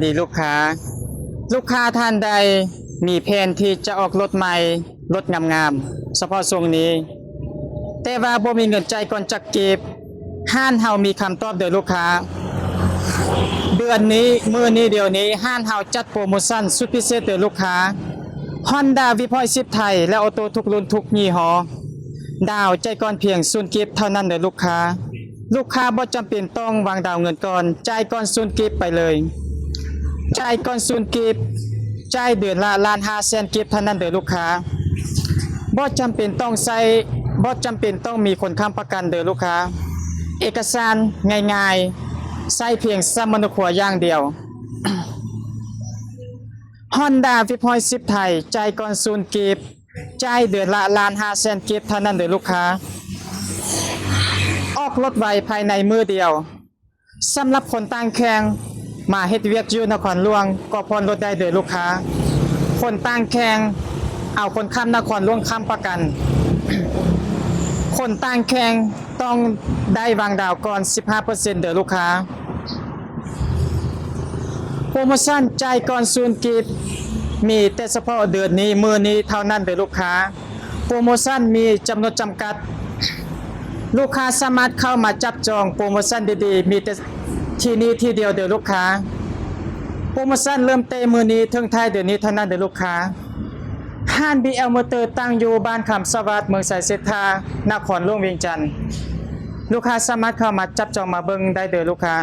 ดีลูกค้าท่านใดมีแผนที่จะออกรถใหม่รถงามๆเฉพาะช่วงนี้แต่ว่าบ่มีเงินใจายก่อนจักเก็บห้านเฮามีคำตอบเด้อลูกค้าเดือนนี้มื้อนี้เดี๋ยวนี้ห้านเฮาจัดโปรโมชั่นสุดพิเศษเด้อลูกค้า Honda V10 ไทยและออโต้ทุกรุ่นทุกยี่ห้อดาวใจก่อนเพียง0กิฟต์เท่านั้นเด้อลูกค้าบ่จำเป็นต้องวางดาวเงินก่อนจ่ายก่อน0กิฟต์ไปเลยจ่ายก่อน0กิฟต์จ่ายเดือนละ1,500,000กิฟต์เท่านั้นเด้อลูกค้าบ่จำเป็นต้องมีคนค้ำประกันเด้อลูกค้าเอกสารง่ายๆใส่เพียงสมุดหัวอย่างเดียว Honda V10 ไทยจ่ายก่อน0กิฟต์จ่ายเดือนละ1,500,000กิฟต์เท่านั้นเด้อลูกค้าออกรถไวภายในมือเดียวสำหรับคนต่างแข่งมาเฮ็ดเวียกอยู่นครหลวงก็ผ่อนรถได้เด้อลูกค้าคนต่างแข่งเอาคนข้ามนครหลวงค้ำประกัน คนต่างแข่งต้องได้วางดาวก่อน 15% เด้อลูกค้าโปรโมชั่นจ่ายก่อน0กิฟต์มีแต่เฉพาะเดือนนี้มื้อนี้เท่านั้นเด้อลูกค้าโปรโมชั่นมีจำนวนจำกัดลูกค้าสามารถเข้ามาจับจองโปรโมชั่นดีๆมีแต่ที่นี้ที่เดียวเด้อลูกค้าโปรโมชั่นเริ่มเตะมื้อนี้ถึงท้ายเดือนนี้เท่านั้นเด้อลูกค้าห้าน BL Motor ตั้งอยู่บ้านคำสวัสดิ์เมืองสายเศรษฐานครหลวงเวียงจันทน์ลูกค้าสามารถเข้ามาจับจองมาเบิ่งได้เด้อลูกค้า